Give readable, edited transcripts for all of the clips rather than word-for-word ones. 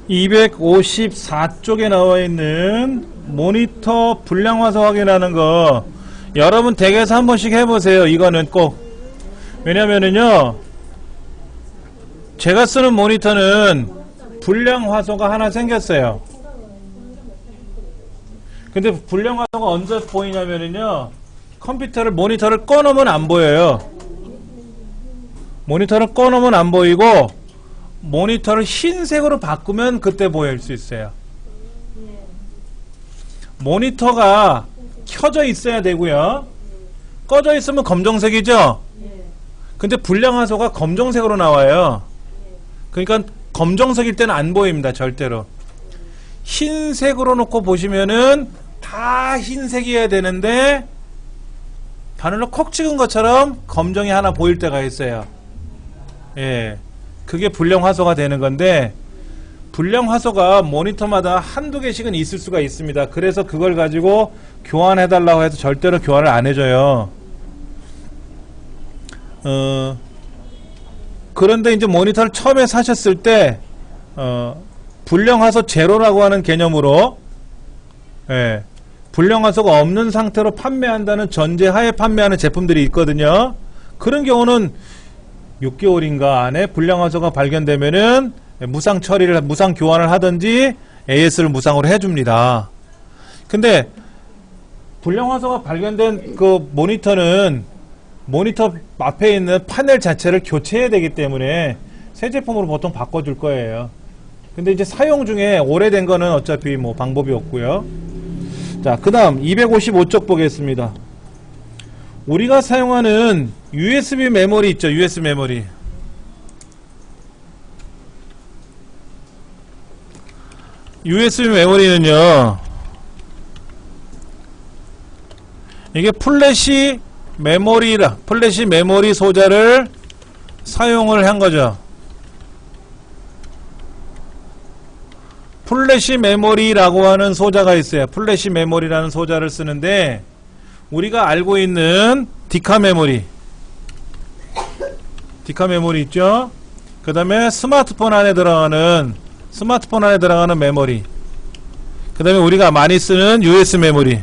254쪽에 나와 있는 모니터 불량 화소 확인하는 거 여러분 댁에서 한 번씩 해보세요. 이거는 꼭. 왜냐면은요, 제가 쓰는 모니터는 불량 화소가 하나 생겼어요. 근데 불량 화소가 언제 보이냐면은요, 모니터를 꺼놓으면 안 보여요. 모니터를 꺼놓으면 안 보이고, 모니터를 흰색으로 바꾸면 그때 보일 수 있어요. 모니터가 켜져 있어야 되고요. 꺼져 있으면 검정색이죠? 근데 불량 화소가 검정색으로 나와요. 그러니까 검정색일 때는 안 보입니다. 절대로. 흰색으로 놓고 보시면은 다 흰색이어야 되는데 바늘로 콕 찍은 것처럼 검정이 하나 보일 때가 있어요. 예, 그게 불량 화소가 되는 건데, 불량 화소가 모니터마다 한두 개씩은 있을 수가 있습니다. 그래서 그걸 가지고 교환해 달라고 해서 절대로 교환을 안 해줘요. 그런데 이제 모니터를 처음에 사셨을 때 불량 화소 제로라고 하는 개념으로, 예, 불량 화소가 없는 상태로 판매한다는 전제하에 판매하는 제품들이 있거든요. 그런 경우는 6개월인가 안에 불량 화소가 발견되면은 무상 처리를, 무상 교환을 하든지 AS를 무상으로 해줍니다. 근데 불량 화소가 발견된 그 모니터는 모니터 앞에 있는 파넬 자체를 교체해야 되기 때문에 새 제품으로 보통 바꿔줄 거예요. 근데 이제 사용 중에 오래된 거는 어차피 뭐 방법이 없고요. 자, 그 다음 255쪽 보겠습니다. 우리가 사용하는 USB 메모리 있죠. USB 메모리. USB 메모리는요, 이게 플래시 메모리 소자를 사용을 한 거죠. 플래시 메모리라고 하는 소자가 있어요. 플래시 메모리라는 소자를 쓰는데, 우리가 알고 있는 디카 메모리 있죠. 그 다음에 스마트폰 안에 들어가는 메모리, 그 다음에 우리가 많이 쓰는 USB 메모리,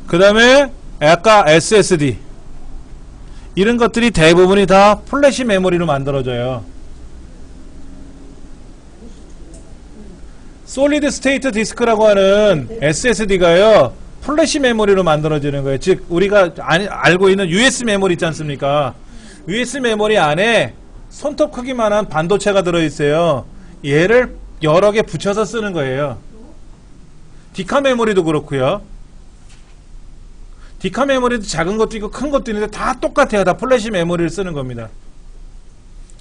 그 다음에 아까 SSD, 이런 것들이 대부분이 다 플래시 메모리로 만들어져요. 솔리드 스테이트 디스크라고 하는 SSD가요, 플래시 메모리로 만들어지는 거예요. 즉 우리가 알고 있는 USB 메모리 있지 않습니까? USB 메모리 안에 손톱 크기만한 반도체가 들어있어요. 얘를 여러 개 붙여서 쓰는 거예요. 디카 메모리도 그렇고요. 디카 메모리도 작은 것도 있고 큰 것도 있는데 다 똑같아요. 다 플래시 메모리를 쓰는 겁니다.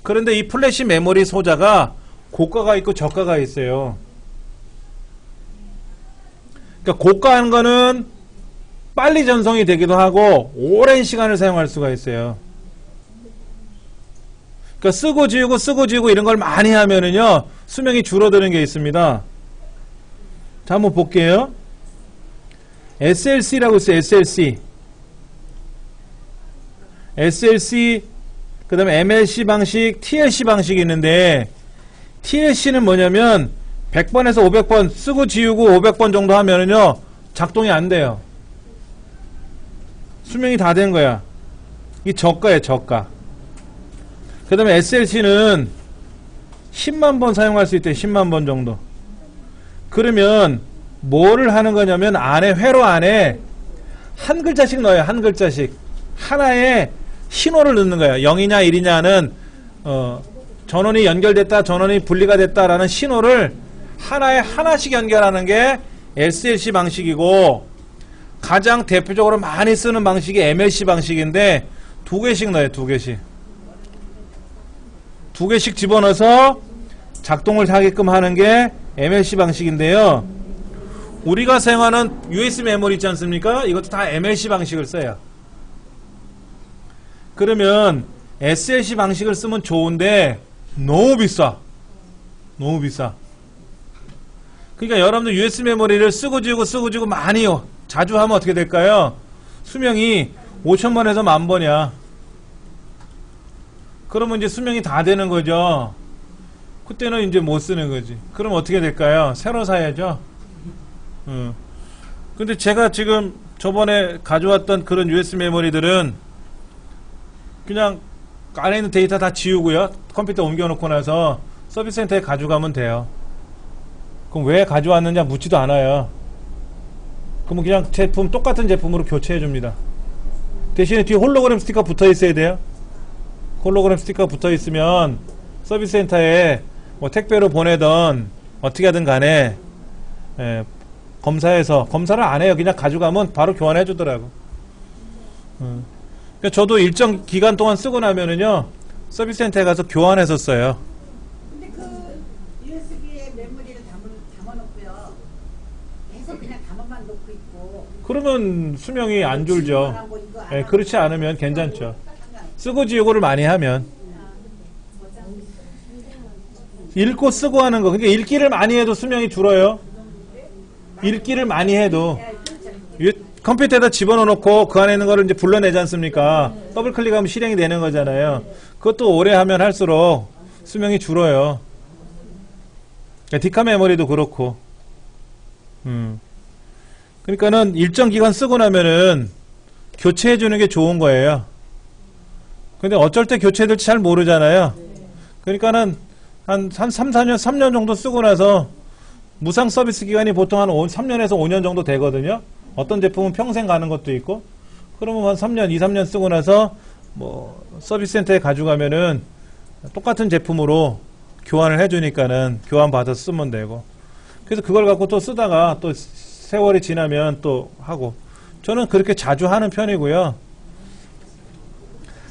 그런데 이 플래시 메모리 소자가 고가가 있고 저가가 있어요. 그러니까 고가한 거는 빨리 전송이 되기도 하고 오랜 시간을 사용할 수가 있어요. 그러니까 쓰고 지우고 이런 걸 많이 하면은요, 수명이 줄어드는 게 있습니다. 자, 한번 볼게요. SLC라고 있어요. SLC, 그 다음에 MLC 방식, TLC 방식이 있는데, TLC는 뭐냐면 100번에서 500번 쓰고 지우고 500번 정도 하면은요, 작동이 안 돼요. 수명이 다 된 거야. 이게 저가예요, 저가. 그 다음에 SLC는 10만 번 사용할 수 있대요. 10만 번 정도. 그러면 뭐를 하는 거냐면, 회로 안에 한 글자씩 넣어요. 한 글자씩. 하나에 신호를 넣는 거예요. 0이냐 1이냐는 전원이 연결됐다, 전원이 분리가 됐다라는 신호를 하나에 하나씩 연결하는 게 SLC 방식이고, 가장 대표적으로 많이 쓰는 방식이 MLC 방식인데, 두 개씩 넣어요. 두 개씩 집어넣어서 작동을 하게끔 하는 게 MLC 방식인데요. 우리가 사용하는 USB 메모리 있지 않습니까? 이것도 다 MLC 방식을 써요. 그러면 SLC 방식을 쓰면 좋은데 너무 비싸. 그러니까 여러분들 USB 메모리를 쓰고 지우고 많이 자주 하면 어떻게 될까요? 수명이 5,000번에서 10,000번이야. 그러면 이제 수명이 다 되는 거죠. 그때는 이제 못 쓰는 거지. 그럼 어떻게 될까요? 새로 사야죠. 근데 제가 지금 저번에 가져왔던 그런 USB 메모리들은 그냥 안에 있는 데이터 다 지우고요. 컴퓨터 옮겨놓고 나서 서비스 센터에 가져가면 돼요. 그럼 왜 가져왔느냐 묻지도 않아요. 그러면 그냥 제품 똑같은 제품으로 교체해 줍니다. 대신에 뒤에 홀로그램 스티커 붙어 있어야 돼요. 홀로그램 스티커 붙어 있으면 서비스 센터에 뭐 택배로 보내던 어떻게 하든 간에 검사해서 검사를 안 해요. 그냥 가져가면 바로 교환해 주더라고. 그러니까 저도 일정 기간 동안 쓰고 나면은요 서비스 센터에 가서 교환해서 써요. 근데 그 USB에 메모리를 담아놓고요. 계속 그냥 담아만 놓고 있고. 그러면 수명이 안 줄죠. 그렇지 않으면 괜찮죠. 쓰고 지우고를 많이 하면. 읽고 쓰고 하는 거. 그러니까 읽기를 많이 해도 수명이 줄어요. 읽기를 많이 해도. 컴퓨터에다 집어넣고 그 안에 있는 거를 이제 불러내지 않습니까? 더블 클릭하면 실행이 되는 거잖아요. 그것도 오래 하면 할수록 수명이 줄어요. 디카 메모리도 그렇고. 그러니까는 일정 기간 쓰고 나면은 교체해 주는 게 좋은 거예요. 근데 어쩔 때 교체될지 잘 모르잖아요. 그러니까는 한 3, 4년, 3년 정도 쓰고 나서 무상 서비스 기간이 보통 한 3년에서 5년 정도 되거든요. 어떤 제품은 평생 가는 것도 있고, 그러면 한 3년, 2, 3년 쓰고 나서 뭐 서비스 센터에 가져가면은 똑같은 제품으로 교환을 해주니까는 교환 받아서 쓰면 되고, 그래서 그걸 갖고 또 쓰다가 또 세월이 지나면 또 하고, 저는 그렇게 자주 하는 편이고요.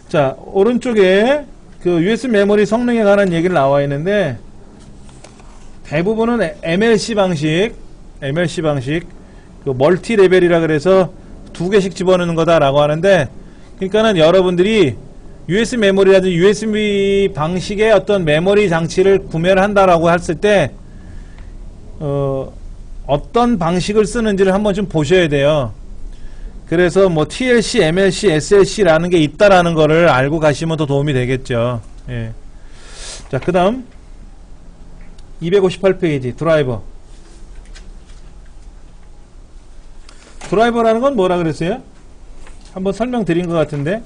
자, 오른쪽에 그 USB 메모리 성능에 관한 얘기를 나와 있는데, 대부분은 MLC 방식, 그 멀티 레벨이라 그래서 2개씩 집어넣는 거다라고 하는데, 그러니까는 여러분들이 USB 메모리라든지 USB 방식의 어떤 메모리 장치를 구매를 한다라고 했을 때, 어떤 방식을 쓰는지를 한번 좀 보셔야 돼요. 그래서 뭐 TLC, MLC, SLC라는 게 있다라는 거를 알고 가시면 더 도움이 되겠죠. 예. 자, 그 다음 258페이지 드라이버. 드라이버라는 건 뭐라 그랬어요? 한번 설명드린 것 같은데,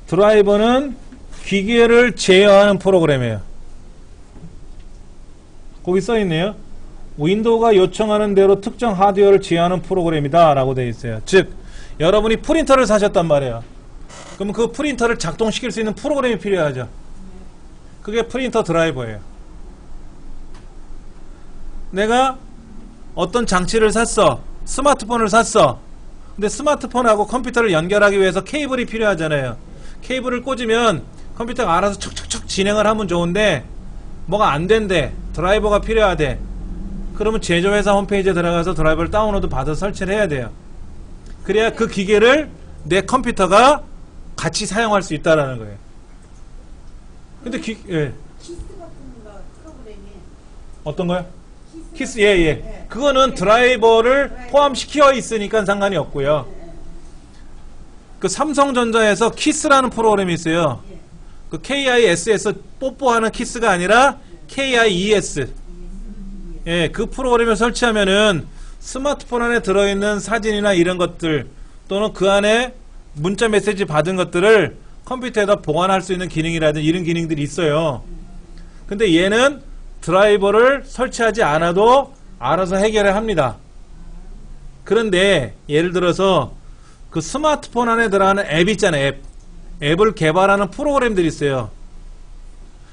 드라이버는 기계를 제어하는 프로그램이에요. 거기 써있네요. 윈도우가 요청하는 대로 특정 하드웨어를 제어하는 프로그램이다 라고 되어 있어요. 즉 여러분이 프린터를 사셨단 말이에요. 그러면 그 프린터를 작동시킬 수 있는 프로그램이 필요하죠. 그게 프린터 드라이버예요. 내가 어떤 장치를 샀어. 스마트폰을 샀어. 근데 스마트폰하고 컴퓨터를 연결하기 위해서 케이블이 필요하잖아요. 케이블을 꽂으면 컴퓨터가 알아서 척척척 진행을 하면 좋은데 뭐가 안 된대. 드라이버가 필요하대. 그러면 제조회사 홈페이지에 들어가서 드라이버를 다운로드 받아서 설치를 해야 돼요. 그래야 그 기계를 내 컴퓨터가 같이 사용할 수 있다라는 거예요. 근데 예. 키스 같은 거 프로그램이 어떤 거요? 키스, 예. 그거는 드라이버를 포함시켜 있으니까 상관이 없고요. 그 삼성전자에서 키스라는 프로그램이 있어요. 그 KISS 뽀뽀하는 키스가 아니라 KIES. 예, 그 프로그램을 설치하면은 스마트폰 안에 들어있는 사진이나 이런 것들 또는 그 안에 문자 메시지 받은 것들을 컴퓨터에다 보관할 수 있는 기능이라든지 이런 기능들이 있어요. 근데 얘는 드라이버를 설치하지 않아도 알아서 해결을 합니다. 그런데 예를 들어서 그 스마트폰 안에 들어가는 앱 있잖아요. 앱을 개발하는 프로그램들이 있어요.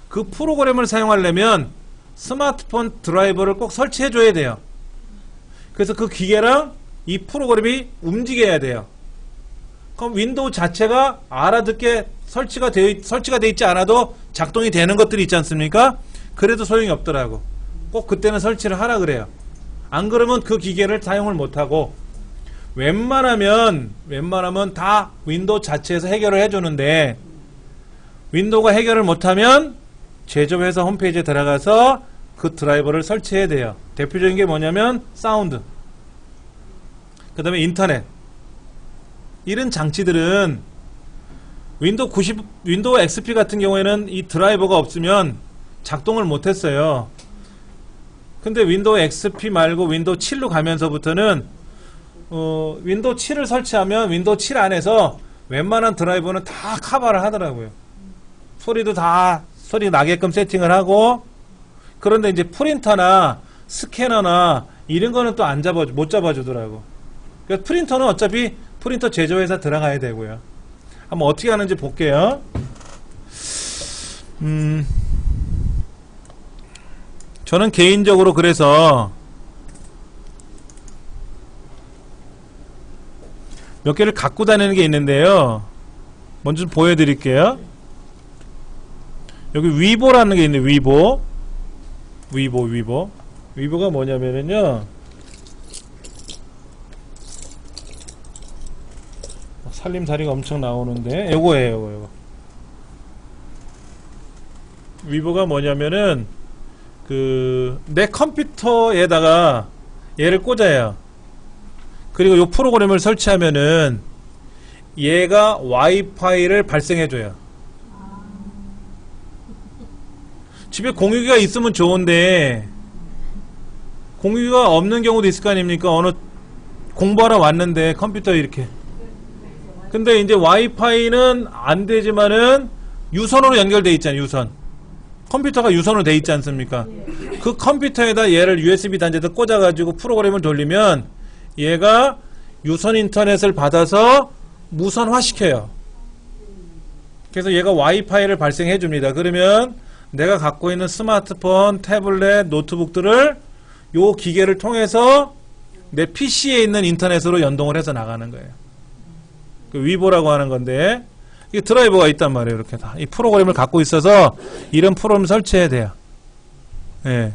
그 프로그램을 사용하려면 스마트폰 드라이버를 꼭 설치해 줘야 돼요. 그래서 그 기계랑 이 프로그램이 움직여야 돼요. 그럼 윈도우 자체가 알아듣게 설치가 돼 있지 않아도 작동이 되는 것들이 있지 않습니까? 그래도 소용이 없더라고. 꼭 그때는 설치를 하라 그래요. 안 그러면 그 기계를 사용을 못하고, 웬만하면 다 윈도우 자체에서 해결을 해주는데, 윈도우가 해결을 못하면 제조회사 홈페이지에 들어가서 그 드라이버를 설치해야 돼요. 대표적인 게 뭐냐면 사운드, 그 다음에 인터넷. 이런 장치들은 윈도우 XP 같은 경우에는 이 드라이버가 없으면 작동을 못했어요. 근데 윈도우 XP 말고 윈도우 7로 가면서부터는 윈도우 7을 설치하면 윈도우 7 안에서 웬만한 드라이버는 다 커버를 하더라고요. 소리도 다 소리 나게끔 세팅을 하고. 그런데 이제 프린터나 스캐너나 이런 거는 또 못 잡아주더라고. 그래서 프린터는 어차피 프린터 제조회사 들어가야 되고요. 한번 어떻게 하는지 볼게요. 저는 개인적으로 그래서 몇 개를 갖고 다니는 게 있는데요. 먼저 좀 보여드릴게요. 여기 위보라는 게 있네요. 위보가 뭐냐면은요, 살림살이가 엄청 나오는데 요거예요. 요거. 위보가 뭐냐면은 내 컴퓨터에다가 얘를 꽂아요. 그리고 요 프로그램을 설치하면은 얘가 와이파이를 발생해줘요. 집에 공유기가 있으면 좋은데 공유기가 없는 경우도 있을 거 아닙니까? 어느 공부하러 왔는데 컴퓨터에 이렇게. 근데 이제 와이파이는 안 되지만은 유선으로 연결돼 있잖아요. 유선. 컴퓨터가 유선으로 돼 있지 않습니까? 그 컴퓨터에다 얘를 USB 단자에다 꽂아가지고 프로그램을 돌리면 얘가 유선 인터넷을 받아서 무선화 시켜요. 그래서 얘가 와이파이를 발생해 줍니다. 그러면 내가 갖고 있는 스마트폰, 태블릿, 노트북들을 요 기계를 통해서 내 PC에 있는 인터넷으로 연동을 해서 나가는 거예요. 그 위보라고 하는 건데, 이 드라이버가 있단 말이에요. 이렇게 다. 이 프로그램을 갖고 있어서 이런 프로그램을 설치해야 돼요. 예.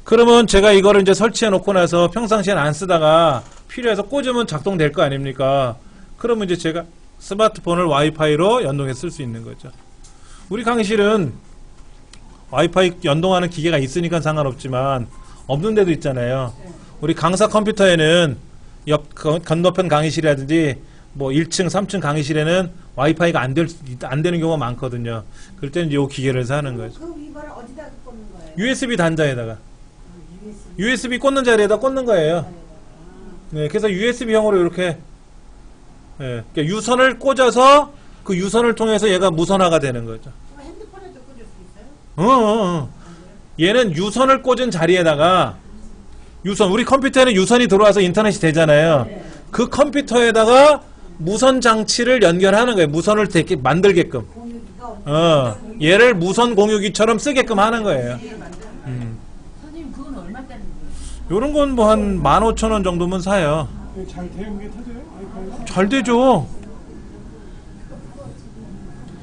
그러면 제가 이거를 이제 설치해 놓고 나서 평상시엔 안 쓰다가 필요해서 꽂으면 작동될 거 아닙니까? 그러면 이제 제가 스마트폰을 와이파이로 연동해 쓸 수 있는 거죠. 우리 강의실은 와이파이 연동하는 기계가 있으니까 상관없지만 없는 데도 있잖아요. 우리 강사 컴퓨터에는 건너편 강의실이라든지 뭐 1층, 3층 강의실에는 와이파이가 안 되는 경우가 많거든요. 그럴 때는 이 기계를 사는 거죠. 그 위바를 어디다 꽂는 거예요? USB 단자에다가. USB 꽂는 자리에다 꽂는 거예요. 네, 그래서 USB형으로 이렇게, 네, 그러니까 유선을 꽂아서 그 유선을 통해서 얘가 무선화가 되는 거죠. 핸드폰에도 꽂을 수 있어요? 얘는 유선을 꽂은 자리에다가 우리 컴퓨터에는 유선이 들어와서 인터넷이 되잖아요. 그 컴퓨터에다가 무선 장치를 연결하는 거예요. 무선을 되게 만들게끔. 얘를 무선 공유기처럼 쓰게끔 하는 거예요. 선생님 그건 얼마짜리 거예요? 요런 건 뭐 한 15,000원 정도면 사요. 잘 되는 게 터져요? 아이파이가? 잘 되죠.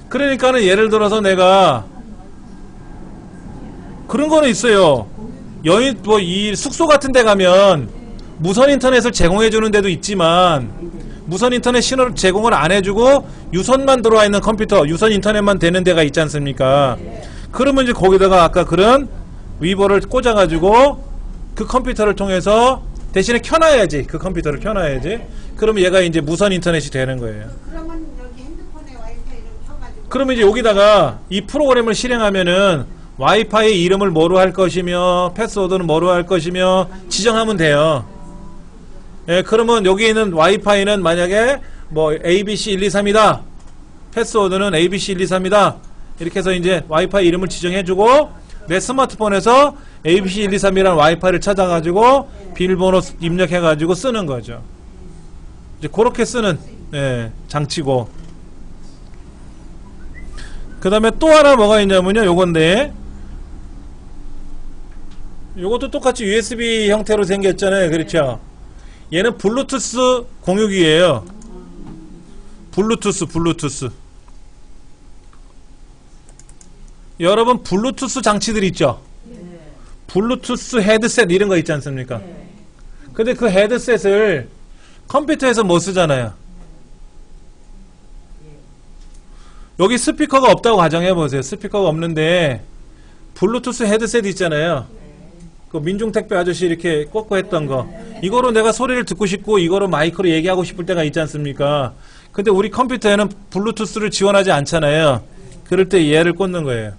그러니까는 예를 들어서 내가 그런 거는 있어요. 이 숙소 같은 데 가면 무선 인터넷을 제공해 주는 데도 있지만 무선 인터넷 신호를 제공을 안 해주고 유선만 들어와 있는 컴퓨터, 유선 인터넷만 되는 데가 있지 않습니까? 그러면 이제 거기다가 아까 그런 위버를 꽂아가지고 그 컴퓨터를 통해서 대신에 켜놔야지. 그 컴퓨터를 켜놔야지. 그러면 얘가 이제 무선 인터넷이 되는 거예요. 그러면 여기 핸드폰에 와이파이를 켜가지고 그러면 이제 여기다가 이 프로그램을 실행하면은 와이파이 이름을 뭐로 할 것이며 패스워드는 뭐로 할 것이며 지정하면 돼요. 예, 그러면 여기 있는 와이파이는 만약에 뭐 ABC123이다. 패스워드는 ABC123이다. 이렇게 해서 이제 와이파이 이름을 지정해주고 내 스마트폰에서 ABC123이라는 와이파이를 찾아가지고 비밀번호 입력해가지고 쓰는 거죠. 이제 그렇게 쓰는 장치고. 그 다음에 또 하나 뭐가 있냐면요. 요건데 요것도 똑같이 USB 형태로 생겼잖아요. 그렇죠? 얘는 블루투스 공유기예요. 블루투스. 여러분 블루투스 장치들 있죠? 블루투스 헤드셋 이런 거 있지 않습니까? 근데 그 헤드셋을 컴퓨터에서 못 쓰잖아요. 여기 스피커가 없다고 가정해보세요. 스피커가 없는데 블루투스 헤드셋 있잖아요. 그 민중택배 아저씨 이렇게 꽂고 했던 거, 이거로 내가 소리를 듣고 싶고 이거로 마이크로 얘기하고 싶을 때가 있지 않습니까? 근데 우리 컴퓨터에는 블루투스를 지원하지 않잖아요. 그럴 때 얘를 꽂는 거예요.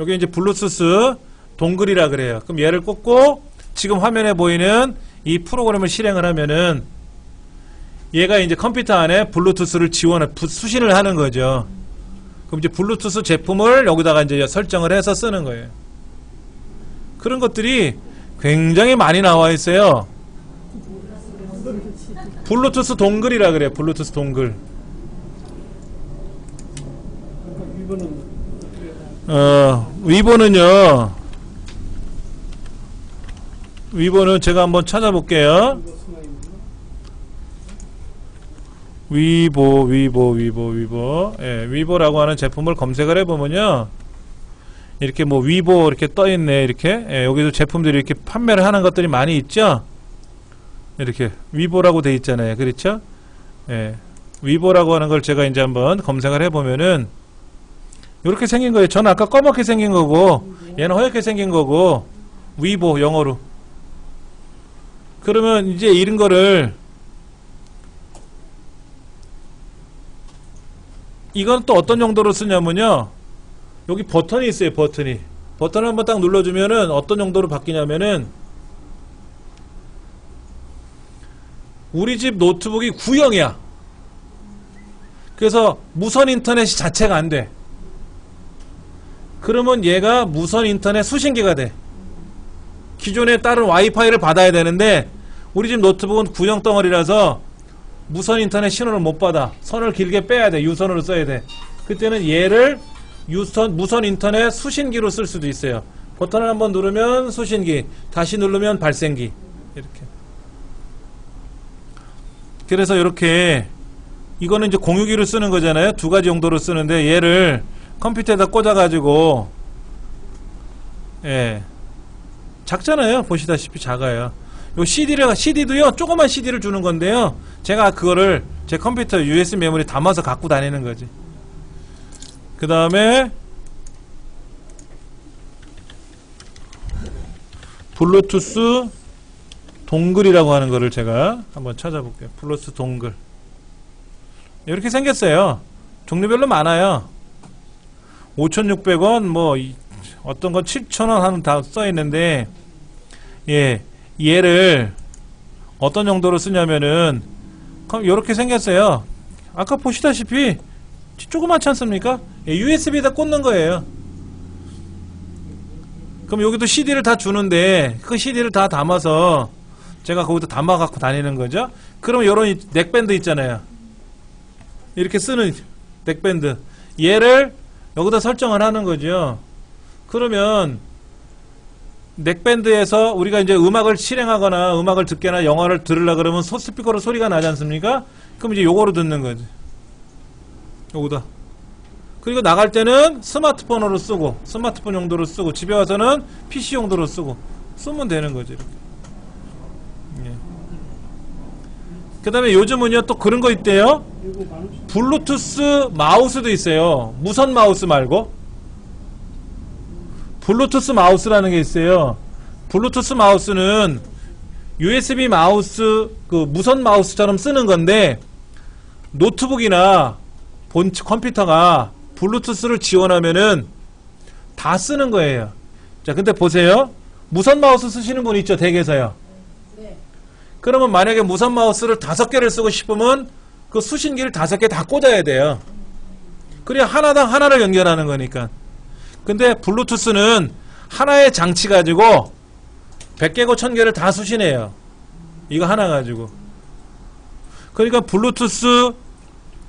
여기 이제 블루투스 동글이라 그래요. 그럼 얘를 꽂고 지금 화면에 보이는 이 프로그램을 실행을 하면은 얘가 이제 컴퓨터 안에 블루투스를 수신을 하는 거죠. 그럼 이제 블루투스 제품을 여기다가 이제 설정을 해서 쓰는 거예요. 그런 것들이 굉장히 많이 나와 있어요. 블루투스 동글이라 그래요. 블루투스 동글. 위보는 제가 한번 찾아볼게요. 위보. 예, 위보라고 하는 제품을 검색을 해보면요. 이렇게 뭐 위보 이렇게 떠있네. 이렇게. 예, 여기도 제품들이 이렇게 판매를 하는 것들이 많이 있죠. 이렇게 위보라고 돼 있잖아요. 그렇죠? 예. 위보라고 하는 걸 제가 이제 한번 검색을 해보면은 이렇게 생긴 거예요. 저는 아까 검게 생긴 거고 얘는 허옇게 생긴 거고 위보 영어로. 그러면 이제 이런 거를 이건 또 어떤 용도로 쓰냐면요. 여기 버튼이 있어요. 버튼을 한번 딱 눌러주면은 어떤 용도로 바뀌냐면은 우리 집 노트북이 구형이야. 그래서 무선 인터넷이 자체가 안 돼. 그러면 얘가 무선 인터넷 수신기가 돼. 기존에 다른 와이파이를 받아야 되는데 우리 집 노트북은 구형 덩어리라서 무선 인터넷 신호를 못 받아. 선을 길게 빼야 돼. 유선으로 써야 돼. 그때는 얘를 무선 인터넷 수신기로 쓸 수도 있어요. 버튼을 한번 누르면 수신기, 다시 누르면 발생기. 이렇게. 그래서 이렇게 이거는 이제 공유기로 쓰는 거잖아요. 두 가지 용도로 쓰는데 얘를 컴퓨터에다 꽂아가지고 예 작잖아요. 보시다시피 작아요. 요 CD도요 조그만 CD를 주는 건데요. 제가 그거를 제 컴퓨터 USB 메모리 담아서 갖고 다니는 거지. 그 다음에 블루투스 동글이라고 하는 거를 제가 한번 찾아볼게요. 블루투스 동글. 이렇게 생겼어요. 종류별로 많아요. 5,600원, 뭐, 어떤 건 7,000원 하는 다 써있는데, 예, 얘를 어떤 용도로 쓰냐면은, 이렇게 생겼어요. 아까 보시다시피, 조그맣지 않습니까? 예, USB에다 꽂는 거예요. 그럼 여기도 CD를 다 주는데, 그 CD를 다 담아서, 제가 거기다 담아 갖고 다니는 거죠. 그럼 요런 넥밴드 있잖아요. 이렇게 쓰는 넥밴드. 얘를 여기다 설정을 하는 거죠. 그러면 넥밴드에서 우리가 이제 음악을 실행하거나 음악을 듣거나 영화를 들으려 그러면 스피커로 소리가 나지 않습니까? 그럼 이제 요거로 듣는 거지. 요거다. 그리고 나갈 때는 스마트폰으로 쓰고, 스마트폰 용도로 쓰고, 집에 와서는 PC 용도로 쓰면 되는 거지. 이렇게. 예. 그 다음에 요즘은요 또 그런 거 있대요. 블루투스 마우스도 있어요. 무선 마우스 말고 블루투스 마우스라는 게 있어요. 블루투스 마우스는 USB 마우스, 그 무선 마우스처럼 쓰는 건데 노트북이나 본 컴퓨터가 블루투스를 지원하면은 다 쓰는 거예요. 자, 근데 보세요. 무선 마우스 쓰시는 분 있죠, 댁에서요. 네. 그러면 만약에 무선 마우스를 5개를 쓰고 싶으면 그 수신기를 5개 다 꽂아야 돼요. 그래야 하나당 하나를 연결하는 거니까. 근데 블루투스는 하나의 장치 가지고 100개고 1000개를 다 수신해요. 이거 하나 가지고. 그러니까 블루투스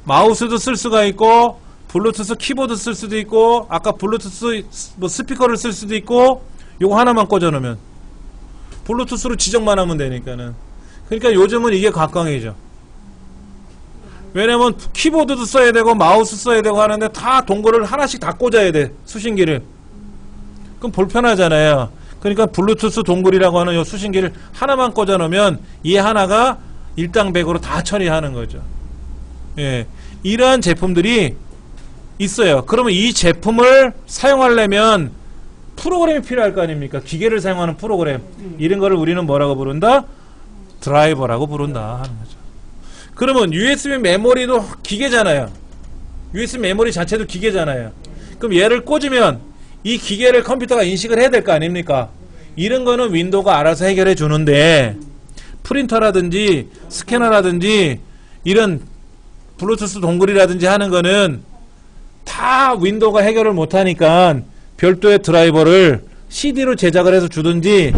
마우스도 쓸 수가 있고, 블루투스 키보드 쓸 수도 있고, 아까 블루투스 뭐 스피커를 쓸 수도 있고, 요거 하나만 꽂아 놓으면 블루투스로 지정만 하면 되니까는. 그러니까 요즘은 이게 각광이죠. 왜냐면 키보드도 써야 되고 마우스 써야 되고 하는데 다 동글을 하나씩 다 꽂아야 돼, 수신기를. 그럼 불편하잖아요. 그러니까 블루투스 동글이라고 하는 요 수신기를 하나만 꽂아 놓으면 이 하나가 일당백으로 다 처리하는 거죠. 예, 이러한 제품들이 있어요. 그러면 이 제품을 사용하려면 프로그램이 필요할 거 아닙니까? 기계를 사용하는 프로그램. 이런 거를 우리는 뭐라고 부른다? 드라이버라고 부른다 하는 거죠. 그러면 USB 메모리도 기계잖아요. USB 메모리 자체도 기계잖아요. 그럼 얘를 꽂으면 이 기계를 컴퓨터가 인식을 해야 될 거 아닙니까? 이런 거는 윈도우가 알아서 해결해 주는데 프린터라든지 스캐너라든지 이런 블루투스 동글이라든지 하는 거는 다 윈도우가 해결을 못하니까 별도의 드라이버를 CD로 제작을 해서 주든지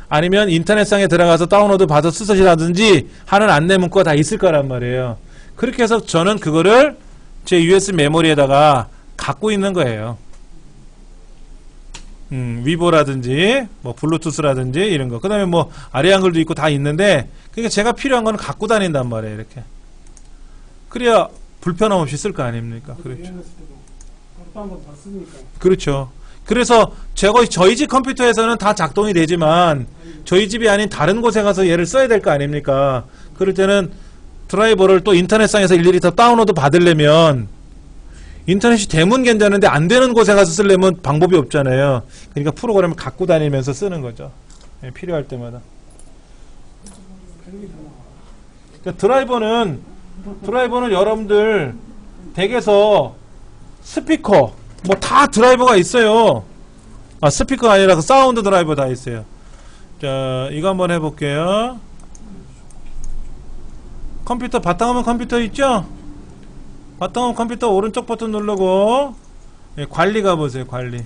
아니면 인터넷상에 들어가서 다운로드 받아 쓰시라든지 하는 안내 문구가 다 있을 거란 말이에요. 그렇게 해서 저는 그거를 제 USB 메모리에다가 갖고 있는 거예요. 위보라든지 뭐 블루투스라든지 이런 거. 그 다음에 뭐 아래 한글도 있고 다 있는데 그러니까 제가 필요한 거는 갖고 다닌단 말이에요. 이렇게. 그래야 불편함 없이 쓸 거 아닙니까? 그렇죠. 그렇죠. 그래서 저희 집 컴퓨터에서는 다 작동이 되지만 저희 집이 아닌 다른 곳에 가서 얘를 써야 될 거 아닙니까? 그럴 때는 드라이버를 또 인터넷상에서 일일이 더 다운로드 받으려면 인터넷이 되면 괜찮은데 안 되는 곳에 가서 쓰려면 방법이 없잖아요. 그러니까 프로그램을 갖고 다니면서 쓰는 거죠. 예, 필요할 때마다. 그러니까 드라이버는 여러분들 댁에서 스피커 뭐 다 드라이버가 있어요. 아, 스피커가 아니라 그 사운드 드라이버 다 있어요. 자, 이거 한번 해볼게요. 컴퓨터 바탕화면 컴퓨터 있죠? 바탕화면 컴퓨터 오른쪽 버튼 누르고 예, 관리 가보세요. 관리.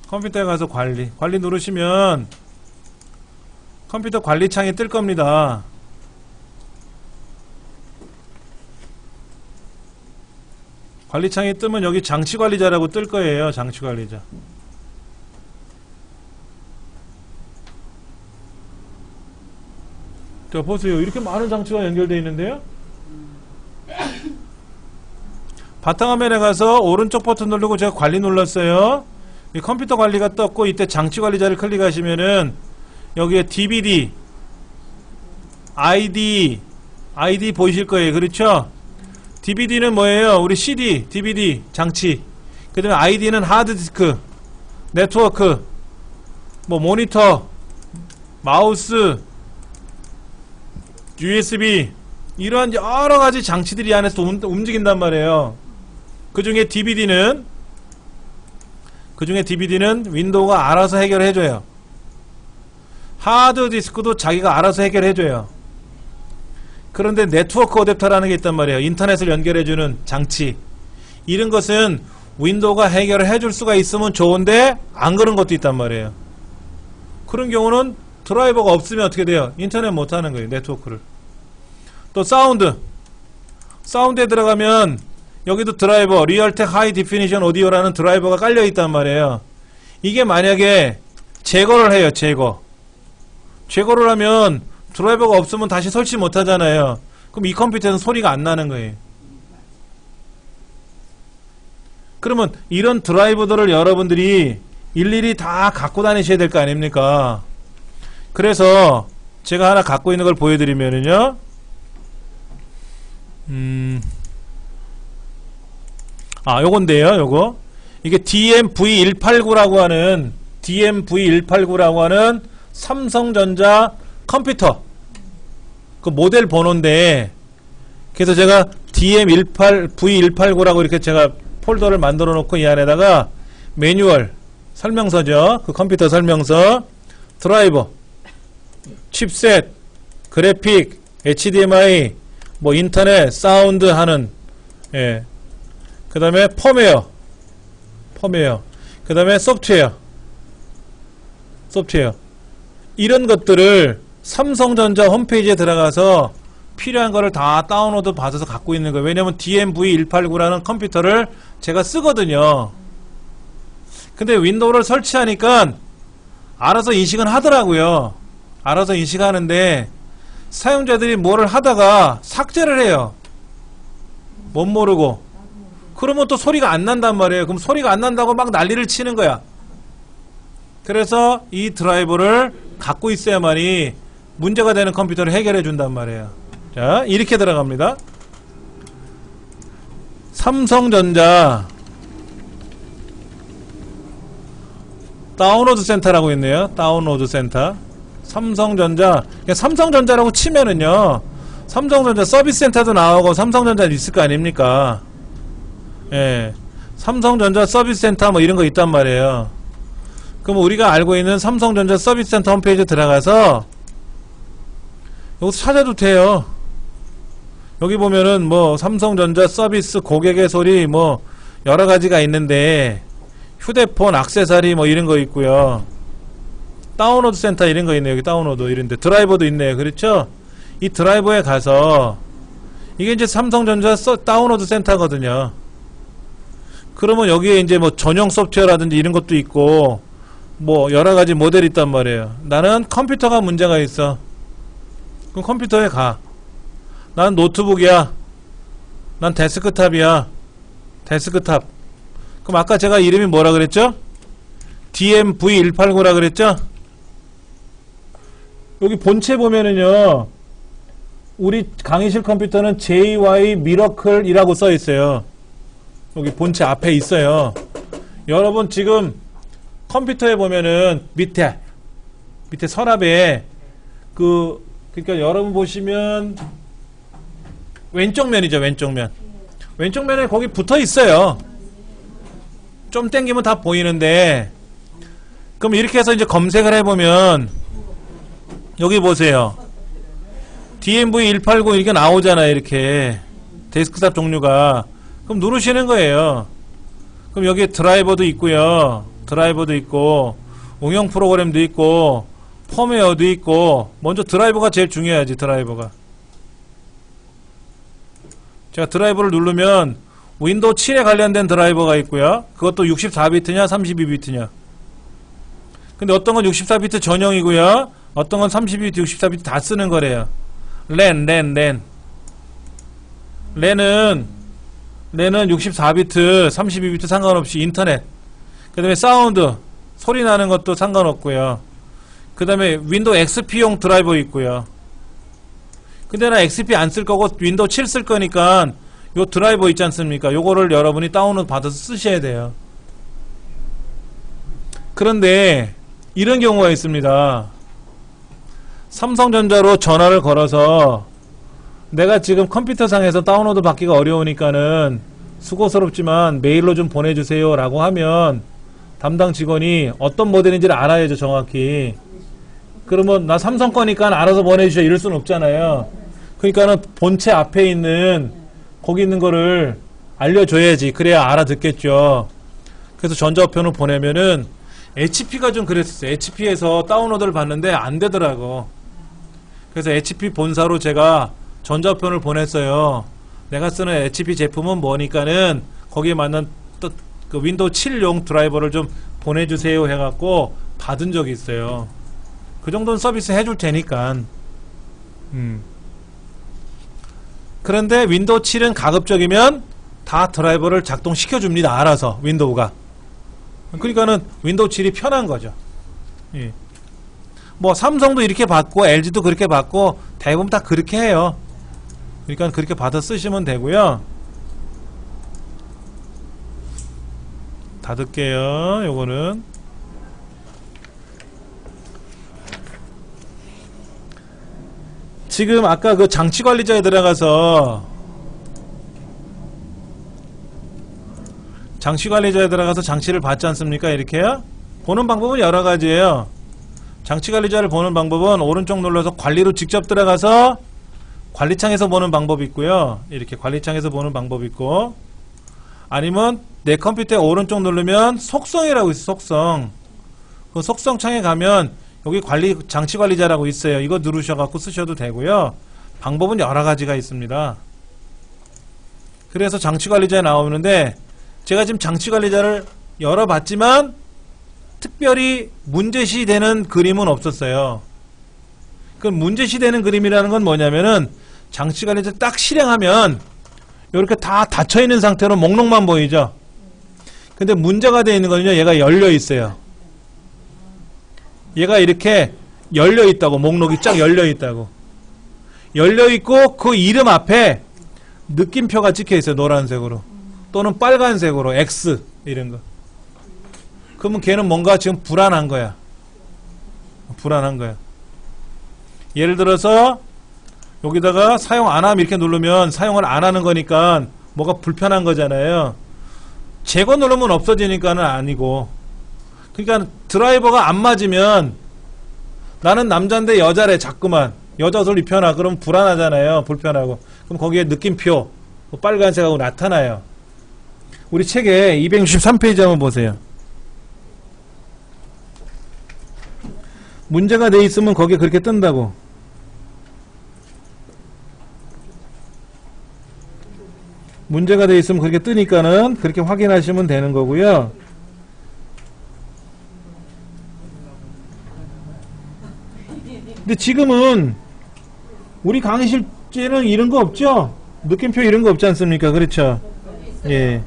컴퓨터에 가서 관리 누르시면 컴퓨터 관리 창이 뜰 겁니다. 관리창이 뜨면 여기 장치관리자라고 뜰 거예요. 장치관리자. 자, 보세요. 이렇게 많은 장치가 연결되어 있는데요. 바탕화면에 가서 오른쪽 버튼 누르고 제가 관리 눌렀어요. 이 컴퓨터 관리가 떴고 이때 장치관리자를 클릭하시면은 여기에 DVD, ID 보이실 거예요. 그렇죠? DVD는 뭐예요? 우리 CD, DVD, 장치. 그 다음에 ID는 하드디스크, 네트워크, 뭐 모니터, 마우스, USB 이러한 여러가지 장치들이 안에서 움직인단 말이에요. 그 중에 DVD는 윈도우가 알아서 해결해줘요. 하드디스크도 자기가 알아서 해결해줘요. 그런데 네트워크 어댑터라는 게 있단 말이에요. 인터넷을 연결해주는 장치. 이런 것은 윈도우가 해결을 해줄 수가 있으면 좋은데 안 그런 것도 있단 말이에요. 그런 경우는 드라이버가 없으면 어떻게 돼요? 인터넷 못하는 거예요. 네트워크를. 또 사운드에 들어가면 여기도 드라이버 리얼텍 하이 디피니션 오디오라는 드라이버가 깔려 있단 말이에요. 이게 만약에 제거를 해요. 제거를 하면 드라이버가 없으면 다시 설치 못 하잖아요. 그럼 이 컴퓨터에는 소리가 안 나는 거예요. 그러면 이런 드라이버들을 여러분들이 일일이 다 갖고 다니셔야 될 거 아닙니까? 그래서 제가 하나 갖고 있는 걸 보여드리면은요. 요건데요. 요거. 이게 DMV189라고 하는 삼성전자 컴퓨터 그 모델 번호인데, 그래서 제가 V189라고 이렇게 제가 폴더를 만들어 놓고 이 안에다가 매뉴얼 설명서죠. 그 컴퓨터 설명서, 드라이버, 칩셋, 그래픽, HDMI, 뭐 인터넷, 사운드 하는, 예. 그 다음에 펌웨어, 그 다음에 소프트웨어. 이런 것들을 삼성전자 홈페이지에 들어가서 필요한 거를 다 다운로드 받아서 갖고 있는 거예요. 왜냐면 DMV189라는 컴퓨터를 제가 쓰거든요. 근데 윈도우를 설치하니까 알아서 인식은 하더라고요. 알아서 인식하는데 사용자들이 뭐를 하다가 삭제를 해요. 못 모르고. 그러면 또 소리가 안 난단 말이에요. 그럼 소리가 안 난다고 막 난리를 치는 거야. 그래서 이 드라이버를 갖고 있어야만이 문제가 되는 컴퓨터를 해결해 준단 말이에요. 자, 이렇게 들어갑니다. 삼성전자 다운로드 센터라고 있네요. 다운로드 센터. 삼성전자라고 치면은요, 삼성전자 서비스 센터도 나오고 삼성전자 있을 거 아닙니까? 예. 삼성전자 서비스 센터 뭐 이런 거 있단 말이에요. 그럼 우리가 알고 있는 삼성전자 서비스 센터 홈페이지 들어가서 여기서 찾아도 돼요. 여기 보면은 뭐 삼성전자 서비스 고객의 소리 뭐 여러 가지가 있는데 휴대폰 액세서리 뭐 이런 거 있고요. 다운로드 센터 이런 거 있네요. 여기 다운로드 이런데 드라이버도 있네요. 그렇죠? 이 드라이버에 가서 이게 이제 삼성전자 다운로드 센터거든요. 그러면 여기에 이제 뭐 전용 소프트웨어라든지 이런 것도 있고 뭐 여러 가지 모델이 있단 말이에요. 나는 컴퓨터가 문제가 있어. 그럼 컴퓨터에 가. 난 노트북이야. 난 데스크탑이야. 데스크탑. 그럼 아까 제가 이름이 뭐라 그랬죠? DMV189라 그랬죠? 여기 본체 보면은요, 우리 강의실 컴퓨터는 JY 미러클이라고 써 있어요. 여기 본체 앞에 있어요. 여러분 지금 컴퓨터에 보면은 밑에 서랍에 그러니까 여러분 보시면 왼쪽 면이죠. 왼쪽 면에 거기 붙어 있어요. 좀 당기면 다 보이는데, 그럼 이렇게 해서 이제 검색을 해보면 여기 보세요. DMV189 이렇게 나오잖아요. 이렇게 데스크탑 종류가. 그럼 누르시는 거예요. 그럼 여기에 드라이버도 있고요. 드라이버도 있고 응용 프로그램도 있고 펌웨어도 있고. 먼저 드라이버가 제일 중요하지. 드라이버가. 제가 드라이버를 누르면 윈도우 7에 관련된 드라이버가 있고요. 그것도 64비트냐 32비트냐. 근데 어떤 건 64비트 전용이고요. 어떤 건 32비트 64비트 다 쓰는 거래요. 랜은 64비트 32비트 상관없이 인터넷, 그 다음에 사운드 소리 나는 것도 상관없고요. 그 다음에 윈도우 XP용 드라이버 있고요. 근데 나 XP 안 쓸 거고 윈도우 7 쓸 거니까 요 드라이버 있지 않습니까? 요거를 여러분이 다운로드 받아서 쓰셔야 돼요. 그런데 이런 경우가 있습니다. 삼성전자로 전화를 걸어서 내가 지금 컴퓨터상에서 다운로드 받기가 어려우니까는 수고스럽지만 메일로 좀 보내주세요 라고 하면 담당 직원이 어떤 모델인지를 알아야죠. 정확히. 그러면 나 삼성 거니까 알아서 보내주셔 이럴 수는 없잖아요. 그러니까는 본체 앞에 있는 거기 있는 거를 알려줘야지. 그래야 알아듣겠죠. 그래서 전자우편을 보내면은 HP가 좀 그랬었어요. HP에서 다운로드를 받는데 안 되더라고. 그래서 HP 본사로 제가 전자우편을 보냈어요. 내가 쓰는 HP 제품은 뭐니까는 거기에 맞는 그 윈도우 7용 드라이버를 좀 보내주세요 해갖고 받은 적이 있어요. 그 정도는 서비스 해줄 테니까. 그런데 윈도우 7은 가급적이면 다 드라이버를 작동시켜줍니다. 알아서 윈도우가. 그러니까는 윈도우 7이 편한 거죠. 예. 뭐 삼성도 이렇게 받고 LG도 그렇게 받고 대부분 다 그렇게 해요. 그러니까 그렇게 받아 쓰시면 되고요. 닫을게요. 요거는 지금 아까 그 장치관리자에 들어가서 장치를 받지 않습니까? 이렇게요. 보는 방법은 여러 가지예요. 장치관리자를 보는 방법은 오른쪽 눌러서 관리로 직접 들어가서 관리창에서 보는 방법이 있고요. 이렇게 관리창에서 보는 방법이 있고, 아니면 내 컴퓨터에 오른쪽 누르면 속성이라고 있어요. 속성. 그 속성 창에 가면 여기 장치관리자라고 있어요. 이거 누르셔갖고 쓰셔도 되고요. 방법은 여러 가지가 있습니다. 그래서 장치관리자에 나오는데 제가 지금 장치관리자를 열어봤지만 특별히 문제시 되는 그림은 없었어요. 그 문제시 되는 그림이라는 건 뭐냐면은 장치관리자 딱 실행하면 이렇게 다 닫혀있는 상태로 목록만 보이죠. 근데 문제가 되어 있는 거는요, 얘가 열려 있어요. 얘가 이렇게 열려 있다고. 목록이 쫙 열려 있다고. 열려 있고 그 이름 앞에 느낌표가 찍혀 있어요. 노란색으로 또는 빨간색으로 X 이런 거. 그러면 걔는 뭔가 지금 불안한 거야. 불안한 거야. 예를 들어서 여기다가 사용 안 함 이렇게 누르면 사용을 안 하는 거니까 뭐가 불편한 거잖아요. 제거 누르면 없어지니까는 아니고, 그러니까 드라이버가 안 맞으면 나는 남자인데 여자래 자꾸만 여자 옷을 입혀놔. 그럼 불안하잖아요. 불편하고. 그럼 거기에 느낌표 뭐 빨간색하고 나타나요. 우리 책에 263페이지 한번 보세요. 문제가 돼 있으면 거기에 그렇게 뜬다고. 문제가 돼 있으면 그렇게 뜨니까는 그렇게 확인하시면 되는 거고요. 근데 지금은 우리 강의실제는 이런 거 없죠? 느낌표 이런 거 없지 않습니까? 그렇죠? 예.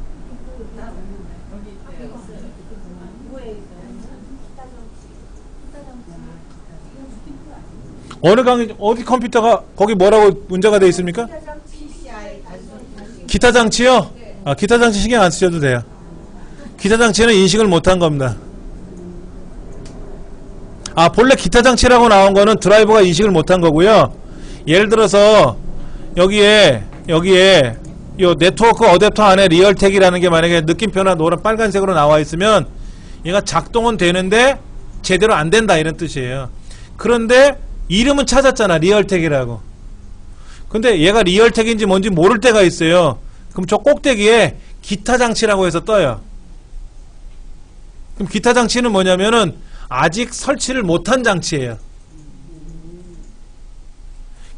어느 강의, 어디 컴퓨터가, 거기 뭐라고 문제가 돼 있습니까? 기타 장치요? 아, 기타 장치 신경 안 쓰셔도 돼요. 기타 장치는 인식을 못한 겁니다. 아, 본래 기타 장치라고 나온 거는 드라이버가 인식을 못한 거고요. 예를 들어서 여기에 요 네트워크 어댑터 안에 리얼텍이라는 게 만약에 느낌표나 노란 빨간색으로 나와 있으면 얘가 작동은 되는데 제대로 안 된다 이런 뜻이에요. 그런데 이름은 찾았잖아. 리얼텍이라고. 근데 얘가 리얼텍인지 뭔지 모를 때가 있어요. 그럼 저 꼭대기에 기타 장치라고 해서 떠요. 그럼 기타 장치는 뭐냐면은 아직 설치를 못한 장치예요.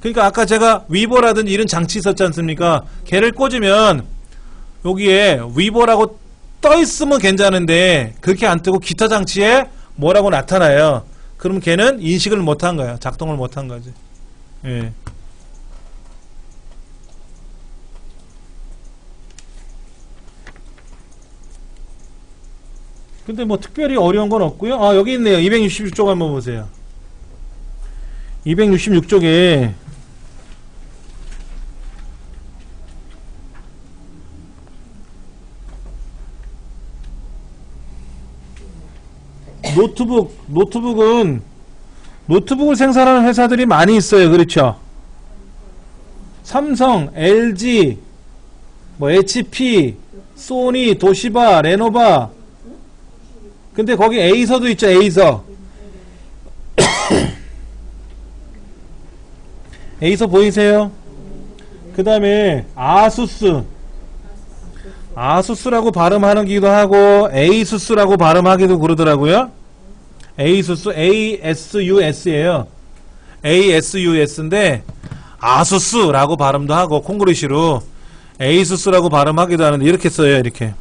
그러니까 아까 제가 위보라든지 이런 장치 있었지 않습니까? 걔를 꽂으면 여기에 위보라고 떠 있으면 괜찮은데 그렇게 안 뜨고 기타 장치에 뭐라고 나타나요. 그럼 걔는 인식을 못한 거야. 작동을 못한 거지. 예. 근데 뭐 특별히 어려운 건 없고요. 아, 여기 있네요. 266쪽 한번 보세요. 266쪽에 노트북을 생산하는 회사들이 많이 있어요. 그렇죠? 삼성, LG, 뭐 HP, 소니, 도시바, 레노바. 근데 거기 에이서도 있죠. 에이서. 에이서 보이세요? 그 다음에 아수스라고 발음하는 기도 하고 에이수스라고 발음하기도 그러더라고요. 에이수스, ASUS예요. ASUS인데 아수스라고 발음도 하고 콩그리시로 에이수스라고 발음하기도 하는데 이렇게 써요. 이렇게.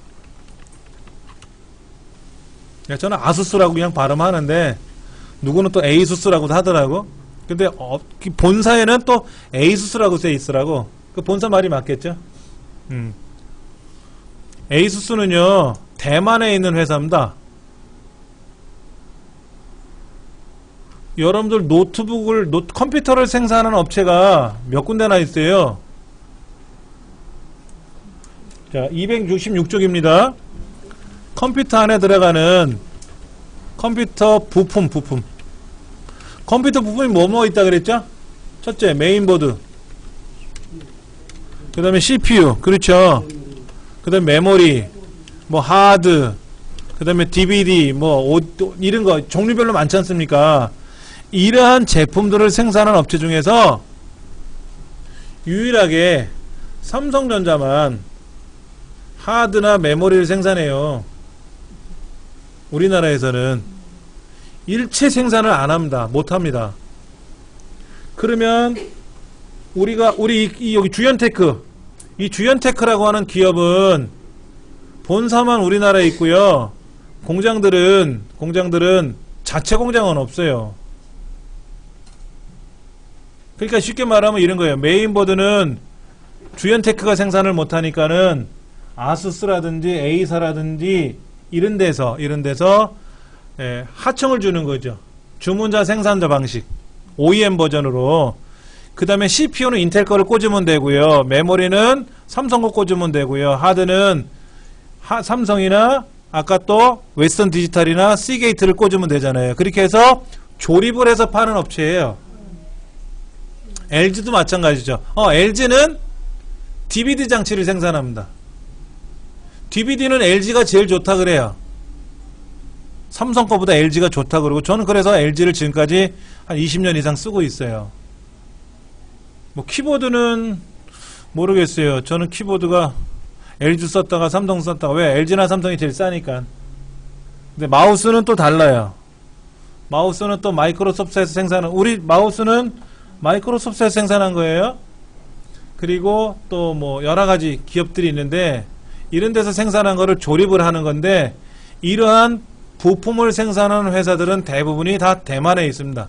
저는 아수스라고 그냥 발음하는데 누구는 또 에이수스라고도 하더라고. 근데 본사에는 또 에이수스라고 써 있으라고. 그 본사 말이 맞겠죠? 에이수스는요 대만에 있는 회사입니다. 여러분들 컴퓨터를 생산하는 업체가 몇 군데나 있어요. 자, 266쪽입니다. 컴퓨터 안에 들어가는 컴퓨터 부품. 컴퓨터 부품이 뭐뭐 있다 그랬죠? 첫째, 메인보드. 그 다음에 CPU. 그렇죠. 그 다음에 메모리. 뭐 하드. 그 다음에 DVD. 뭐 이런 거 종류별로 많지 않습니까? 이러한 제품들을 생산하는 업체 중에서 유일하게 삼성전자만 하드나 메모리를 생산해요. 우리나라에서는 일체 생산을 안 합니다. 못 합니다. 그러면 우리 여기 주연테크, 이 주연테크라고 하는 기업은 본사만 우리나라에 있고요. 공장들은 자체 공장은 없어요. 그러니까 쉽게 말하면 이런 거예요. 메인보드는 주연테크가 생산을 못 하니까는 아수스라든지 A사라든지 이런 데서 하청을 주는 거죠. 주문자 생산자 방식 OEM 버전으로. 그 다음에 CPU는 인텔 거를 꽂으면 되고요. 메모리는 삼성 거 꽂으면 되고요. 하드는 삼성이나 아까 또 웨스턴 디지털이나 시게이트를 꽂으면 되잖아요. 그렇게 해서 조립을 해서 파는 업체예요. LG도 마찬가지죠. LG는 DVD 장치를 생산합니다. DVD는 LG가 제일 좋다 그래요. 삼성 거보다 LG가 좋다 그러고, 저는 그래서 LG를 지금까지 한 20년 이상 쓰고 있어요. 뭐 키보드는 모르겠어요. 저는 키보드가 LG 썼다가 삼성 썼다가, 왜? LG나 삼성이 제일 싸니까. 근데 마우스는 또 달라요. 마우스는 또 마이크로소프트에서 생산한, 우리 마우스는 마이크로소프트에서 생산한 거예요. 그리고 또 뭐 여러가지 기업들이 있는데, 이런 데서 생산한 거를 조립을 하는 건데, 이러한 부품을 생산하는 회사들은 대부분이 다 대만에 있습니다.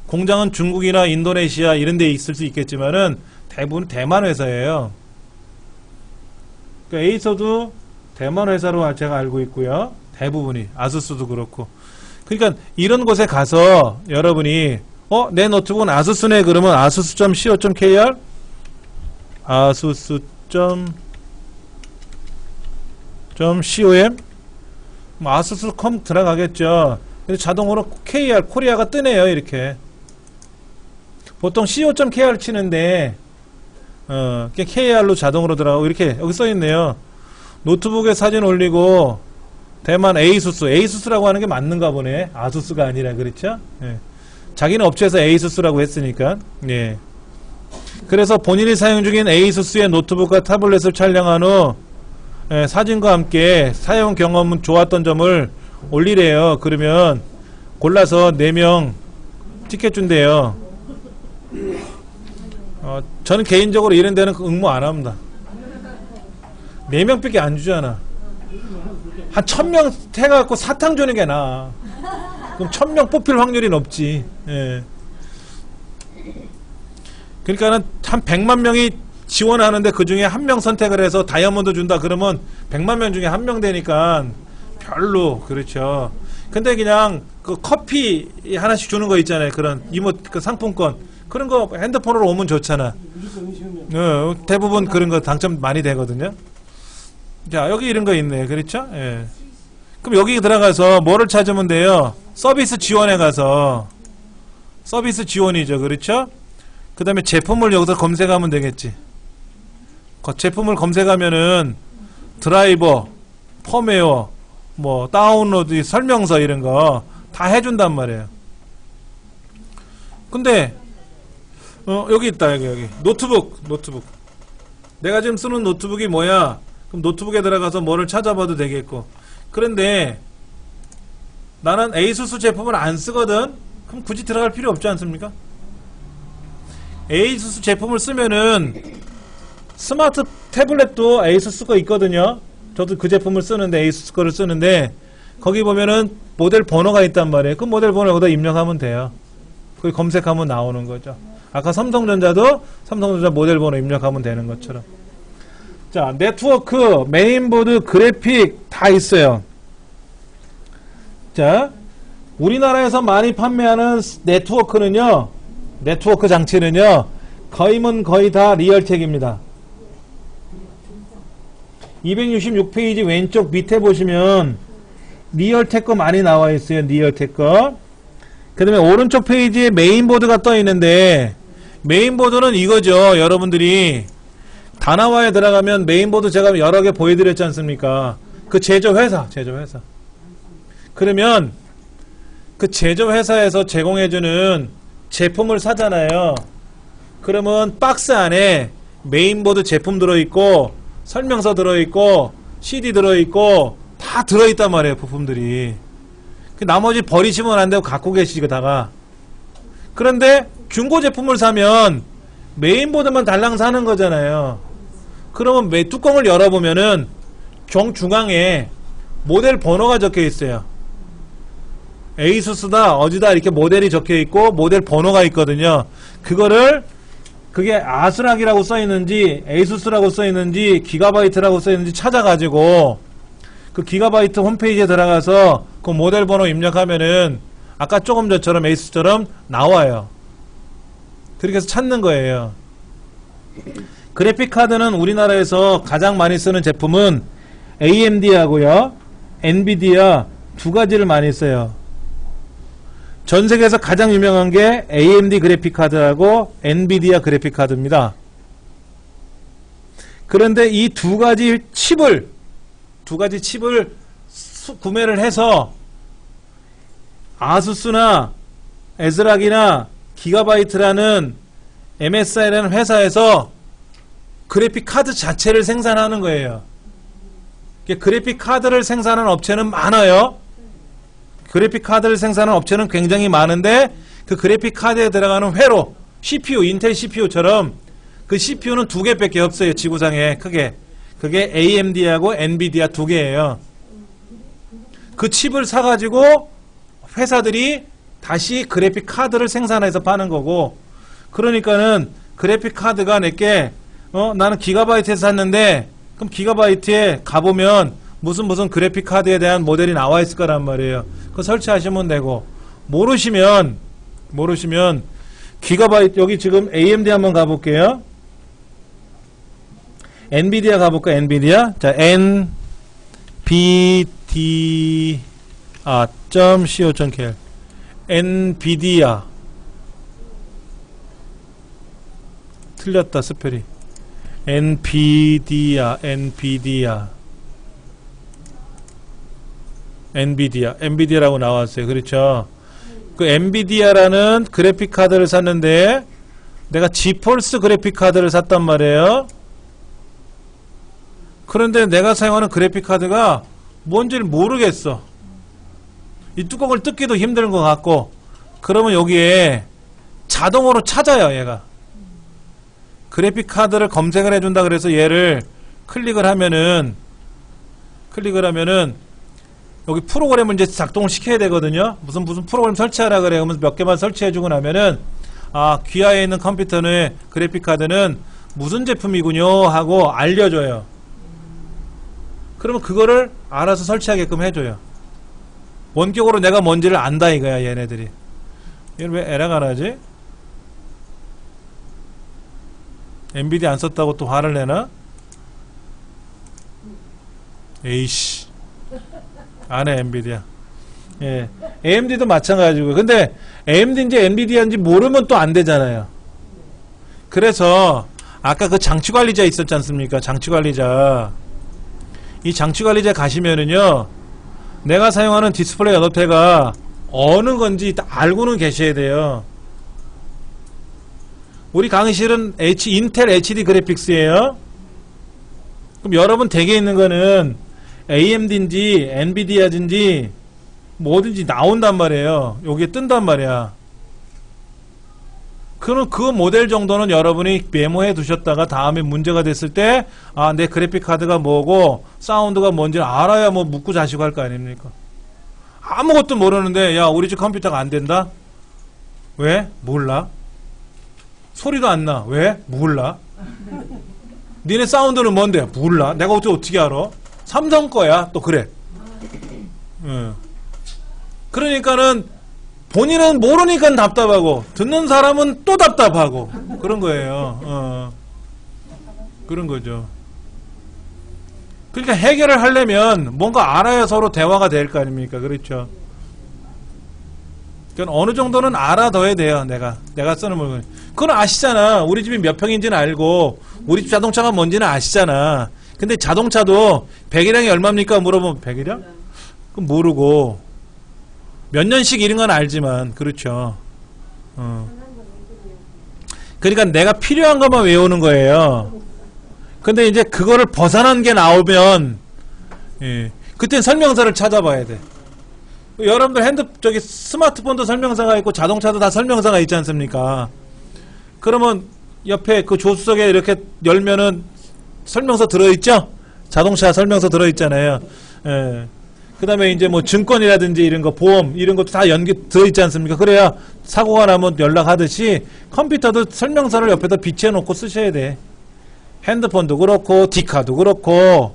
공장은 중국이나 인도네시아 이런 데 있을 수 있겠지만은 대부분 대만 회사예요. 그러니까 에이서도 대만 회사로 제가 알고 있고요. 대부분이. 아수스도 그렇고. 그러니까 이런 곳에 가서 여러분이 내 노트북은 아수스네 그러면 asus.co.kr asus.com asus.com 들어가겠죠. 그래서 자동으로 KR 코리아가 뜨네요. 이렇게 보통 co.kr 치는데 KR로 자동으로 들어가고, 이렇게 여기 써있네요. 노트북에 사진 올리고 대만 ASUS라고 하는 게 맞는가 보네. 아수스가 아니라. 그렇죠? 예. 자기는 업체에서 ASUS라고 했으니까. 예. 그래서 본인이 사용 중인 ASUS의 노트북과 타블렛을 촬영한 후 사진과 함께 사용 경험은 좋았던 점을 올리래요. 그러면 골라서 4명 티켓 준대요. 저는 개인적으로 이런 데는 응모 안 합니다. 4명 밖에 안 주잖아. 한 1000명 해갖고 사탕 주는 게 나아. 그럼 1000명 뽑힐 확률이 높지. 예. 그러니까는 한 100만 명이 지원하는데 그 중에 한 명 선택을 해서 다이아몬드 준다 그러면 100만 명 중에 한 명 되니까 별로. 그렇죠. 근데 그냥 그 커피 하나씩 주는 거 있잖아요. 그런 그 상품권 그런 거 핸드폰으로 오면 좋잖아. 대부분 그런 거 당첨 많이 되거든요. 자, 여기 이런 거 있네. 그렇죠? 예. 그럼 여기 들어가서 뭐를 찾으면 돼요? 서비스 지원에 가서 서비스 지원이죠. 그렇죠? 그 다음에 제품을 여기서 검색하면 되겠지. 제품을 검색하면은 드라이버, 펌웨어, 뭐 다운로드 설명서 이런 거 다 해준단 말이에요. 근데 여기 있다. 여기 노트북. 내가 지금 쓰는 노트북이 뭐야? 그럼 노트북에 들어가서 뭐를 찾아봐도 되겠고. 그런데 나는 ASUS 제품을 안 쓰거든. 그럼 굳이 들어갈 필요 없지 않습니까? ASUS 제품을 쓰면은 스마트 태블릿도 ASUS 거 있거든요. 저도 그 제품을 쓰는데 ASUS 거를 쓰는데 거기 보면은 모델 번호가 있단 말이에요. 그 모델 번호 여기다 입력하면 돼요. 거기 검색하면 나오는 거죠. 아까 삼성전자도 삼성전자 모델 번호 입력하면 되는 것처럼. 자, 네트워크, 메인보드, 그래픽 다 있어요. 자, 우리나라에서 많이 판매하는 네트워크는요, 네트워크 장치는요, 거의 다 리얼텍입니다. 266페이지 왼쪽 밑에 보시면 리얼텍 거 많이 나와 있어요. 리얼텍 거. 그 다음에 오른쪽 페이지에 메인보드가 떠 있는데, 메인보드는 이거죠. 여러분들이 다나와에 들어가면 메인보드 제가 여러 개 보여드렸지 않습니까? 그 제조회사. 그러면 그 제조회사에서 제공해주는 제품을 사잖아요. 그러면 박스 안에 메인보드 제품 들어있고 설명서 들어있고 CD 들어있고 다 들어있단 말이에요. 부품들이. 나머지 버리시면 안 되고 갖고 계시다가. 그런데 중고 제품을 사면 메인보드만 달랑 사는 거잖아요. 그러면 뚜껑을 열어보면은 정중앙에 모델 번호가 적혀 있어요. ASUS다 어디다 이렇게 모델이 적혀 있고 모델 번호가 있거든요. 그게 아스락이라고 써있는지 ASUS라고 써있는지 기가바이트라고 써있는지 찾아가지고 그 기가바이트 홈페이지에 들어가서 그 모델 번호 입력하면은 아까 조금 전처럼 ASUS처럼 나와요. 그렇게 해서 찾는 거예요. 그래픽카드는 우리나라에서 가장 많이 쓰는 제품은 AMD하고요 엔비디아 두 가지를 많이 써요. 전 세계에서 가장 유명한 게 AMD 그래픽카드하고 엔비디아 그래픽카드입니다. 그런데 이 두 가지 칩을 구매를 해서 아수스나 에즈락이나 기가바이트라는 MSI라는 회사에서 그래픽 카드 자체를 생산하는 거예요. 그래픽 카드를 생산하는 업체는 많아요. 그래픽 카드를 생산하는 업체는 굉장히 많은데 그 그래픽 카드에 들어가는 회로 CPU, 인텔 CPU처럼 그 CPU는 두 개밖에 없어요. 지구상에 크게. 그게 AMD하고 엔비디아 두 개예요. 그 칩을 사가지고 회사들이 다시 그래픽 카드를 생산해서 파는 거고, 그러니까는 그래픽 카드가 내게 나는 기가바이트에서 샀는데, 그럼 기가바이트에 가보면 무슨 그래픽 카드에 대한 모델이 나와 있을 거란 말이에요. 그거 설치하시면 되고, 모르시면 기가바이트, 여기 지금 AMD 한번 가볼게요. 엔비디아 가볼까? 엔비디아. 자, nvidia.co.kr 엔비디아. 틀렸다, 스펠이. 엔비디아라고 나왔어요. 그렇죠? 그 엔비디아라는 그래픽 카드를 샀는데 내가 지폴스 그래픽 카드를 샀단 말이에요. 그런데 내가 사용하는 그래픽 카드가 뭔지를 모르겠어. 이 뚜껑을 뜯기도 힘든 것 같고, 그러면 여기에 자동으로 찾아요. 얘가 그래픽 카드를 검색을 해준다. 그래서 얘를 클릭을 하면은 여기 프로그램을 이제 작동을 시켜야 되거든요. 무슨 프로그램 설치하라 그래. 그러면 몇 개만 설치해주고 나면은, 아, 귀하에 있는 컴퓨터의 그래픽 카드는 무슨 제품이군요 하고 알려줘요. 그러면 그거를 알아서 설치하게끔 해줘요. 원격으로 내가 뭔지를 안다 이거야, 얘네들이. 얘는 왜 에러가 나지? 엔비디아 안 썼다고 또 화를 내나? 에이씨. 안 해, 엔비디아. 예. AMD도 마찬가지고. 근데 AMD인지 엔비디아인지 모르면 또 안 되잖아요. 그래서 아까 그 장치관리자 있었지 않습니까? 장치관리자. 이 장치관리자 가시면은요, 내가 사용하는 디스플레이 연업태가 어느 건지 알고는 계셔야 돼요. 우리 강의실은 인텔 HD 그래픽스예요. 그럼 여러분 댁에 있는 거는 AMD인지 엔비디아인지 뭐든지 나온단 말이에요. 여기에 뜬단 말이야. 그럼 그 모델 정도는 여러분이 메모해 두셨다가 다음에 문제가 됐을 때, 아, 내 그래픽 카드가 뭐고 사운드가 뭔지 알아야 뭐 묻고 자시고 할 거 아닙니까? 아무것도 모르는데, 야, 우리 집 컴퓨터가 안 된다? 왜? 몰라. 소리도 안 나. 왜? 몰라. 니네 사운드는 뭔데? 몰라. 내가 어떻게 알아? 삼성 거야. 또 그래. 그러니까는 본인은 모르니까 답답하고 듣는 사람은 또 답답하고 그런 거예요. 그런 거죠. 그러니까 해결을 하려면 뭔가 알아야 서로 대화가 될 거 아닙니까? 그렇죠. 그러니까 어느 정도는 알아둬야 돼요. 내가 쓰는 물건. 그건 아시잖아. 우리 집이 몇 평인지는 알고 우리 집 자동차가 뭔지는 아시잖아. 근데 자동차도 배기량이 얼마입니까? 물어보면 배기량? 그럼 모르고 몇 년씩 이런 건 알지만, 그렇죠. 그러니까 내가 필요한 것만 외우는 거예요. 근데 이제 그거를 벗어난 게 나오면, 예, 그땐 설명서를 찾아봐야 돼. 여러분들 스마트폰도 설명서가 있고 자동차도 다 설명서가 있지 않습니까? 그러면 옆에 그 조수석에 이렇게 열면은 설명서 들어있죠? 자동차 설명서 들어있잖아요. 예. 그 다음에 이제 뭐 증권이라든지 이런 거, 보험, 이런 것도 다 들어있지 않습니까? 그래야 사고가 나면 연락하듯이 컴퓨터도 설명서를 옆에다 비치해놓고 쓰셔야 돼. 핸드폰도 그렇고, 디카도 그렇고,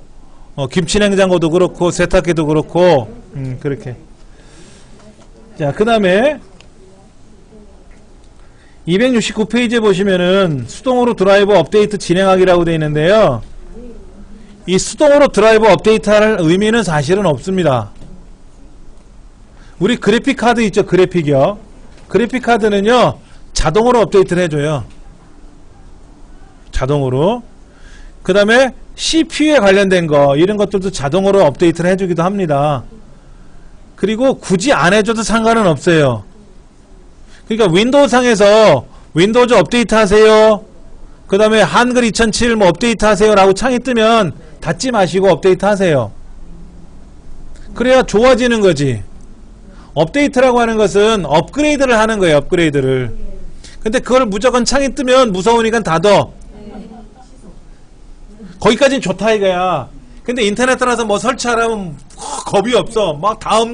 김치냉장고도 그렇고, 세탁기도 그렇고, 그렇게. 자, 그 다음에 269페이지에 보시면은 수동으로 드라이버 업데이트 진행하기라고 되어 있는데요. 이 수동으로 드라이버 업데이트할 의미는 사실은 없습니다. 우리 그래픽 카드 있죠? 그래픽이요. 그래픽 카드는요, 자동으로 업데이트를 해줘요. 자동으로. 그 다음에 CPU에 관련된 거 이런 것들도 자동으로 업데이트를 해주기도 합니다. 그리고 굳이 안 해줘도 상관은 없어요. 그러니까 윈도우상에서 윈도우즈 업데이트 하세요, 그 다음에 한글 2007 뭐 업데이트 하세요 라고 창이 뜨면 닫지 마시고 업데이트 하세요. 그래야 좋아지는 거지. 업데이트라고 하는 것은 업그레이드를 하는 거예요. 업그레이드를. 근데 그걸 무조건 창이 뜨면 무서우니까 닫어. 거기까지는 좋다 이거야. 근데 인터넷 들어가서 뭐 설치하라면 겁이 없어. 막 다음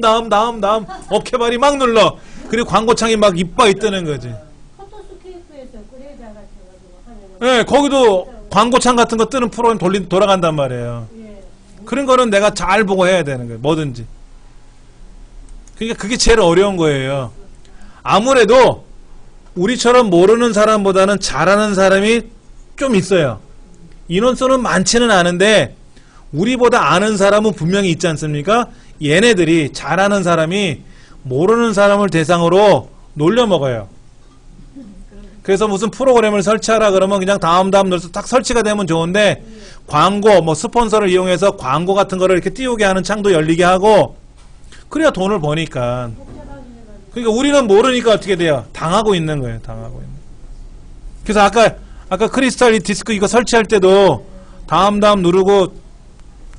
어깨발이 막 눌러. 그리고 광고창이 막 이빠이 뜨는 거지. 포토스케이프에서 그래자 같아가지고 하면은. 예, 거기도 광고창 같은 거 뜨는 프로그램 돌아간단 말이에요. 예. 그런 거는 내가 잘 보고 해야 되는 거예요. 뭐든지. 그러니까 그게 제일 어려운 거예요. 아무래도 우리처럼 모르는 사람보다는 잘하는 사람이 좀 있어요. 인원수는 많지는 않은데 우리보다 아는 사람은 분명히 있지 않습니까? 얘네들이 잘하는 사람이 모르는 사람을 대상으로 놀려먹어요. 그래서 무슨 프로그램을 설치하라 그러면 그냥 다음 눌러서 딱 설치가 되면 좋은데 광고 뭐 스폰서를 이용해서 광고 같은 거를 이렇게 띄우게 하는 창도 열리게 하고 그래야 돈을 버니까. 그러니까 우리는 모르니까 어떻게 돼요? 당하고 있는 거예요. 당하고 있는. 그래서 아까 크리스탈 이 디스크 이거 설치할 때도 다음 누르고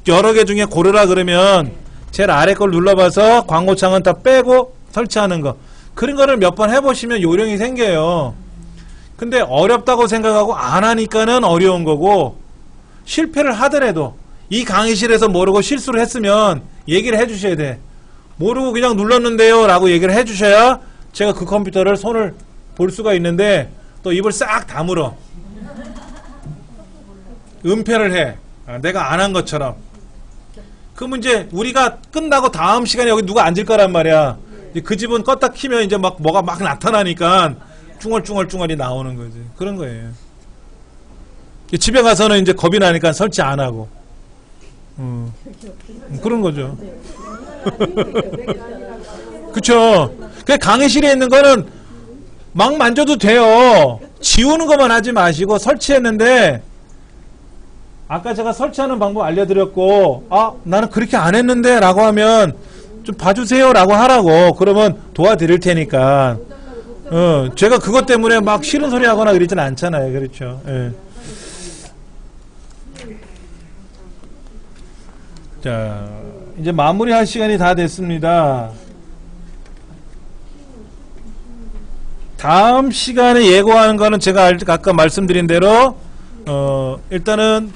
여러 개 중에 고르라 그러면 제일 아래 걸 눌러봐서 광고창은 다 빼고 설치하는 거. 그런 거를 몇 번 해보시면 요령이 생겨요. 근데 어렵다고 생각하고 안 하니까는 어려운 거고, 실패를 하더라도 이 강의실에서 모르고 실수를 했으면 얘기를 해주셔야 돼. 모르고 그냥 눌렀는데요 라고 얘기를 해주셔야 제가 그 컴퓨터를 손을 볼 수가 있는데 또 입을 싹 다물어. 은폐를 해. 내가 안 한 것처럼. 그러면 이제 우리가 끝나고 다음 시간에 여기 누가 앉을 거란 말이야. 그 집은 껐다 키면 이제 막 뭐가 막 나타나니까 쭝얼쭝얼이 나오는 거지. 그런 거예요. 집에 가서는 이제 겁이 나니까 설치 안 하고. 그런 거죠. 그쵸. 그 강의실에 있는 거는 막 만져도 돼요. 지우는 것만 하지 마시고 설치했는데 아까 제가 설치하는 방법 알려드렸고 나는 그렇게 안 했는데 라고 하면 좀 봐주세요 라고 하라고. 그러면 도와드릴 테니까. 제가 그것 때문에 막 싫은 소리 하거나 그러진 않잖아요. 그렇죠. 예. 자, 이제 마무리할 시간이 다 됐습니다. 다음 시간에 예고하는 거는 제가 아까 말씀드린 대로 일단은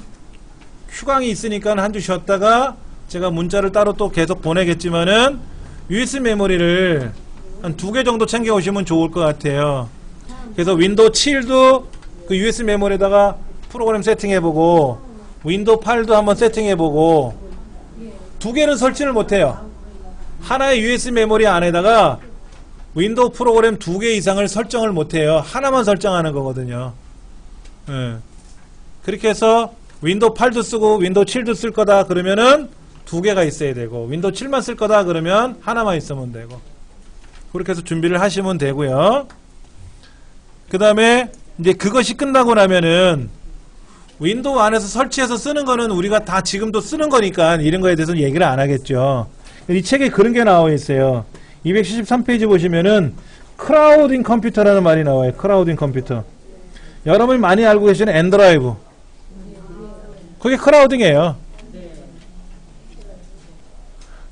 휴강이 있으니까 한 주 쉬었다가 제가 문자를 따로 또 계속 보내겠지만은 USB 메모리를 한 2개 정도 챙겨 오시면 좋을 것 같아요. 그래서 윈도우 7도 그 USB 메모리에다가 프로그램 세팅해보고 윈도우 8도 한번 세팅해보고 2개는 설치를 못해요. 하나의 USB 메모리 안에다가 윈도우 프로그램 2개 이상을 설정을 못해요. 하나만 설정하는 거거든요. 예. 그렇게 해서 윈도우 8도 쓰고 윈도우 7도 쓸 거다 그러면은 2개가 있어야 되고, 윈도우 7만 쓸 거다 그러면 하나만 있으면 되고, 그렇게 해서 준비를 하시면 되고요. 그 다음에 이제 그것이 끝나고 나면은 윈도우 안에서 설치해서 쓰는 거는 우리가 다 지금도 쓰는 거니까 이런 거에 대해서는 얘기를 안 하겠죠. 이 책에 그런 게 나와 있어요. 273페이지 보시면은 크라우딩 컴퓨터라는 말이 나와요. 크라우딩 컴퓨터. 여러분이 많이 알고 계시는 엔드라이브. 그게 크라우딩이에요.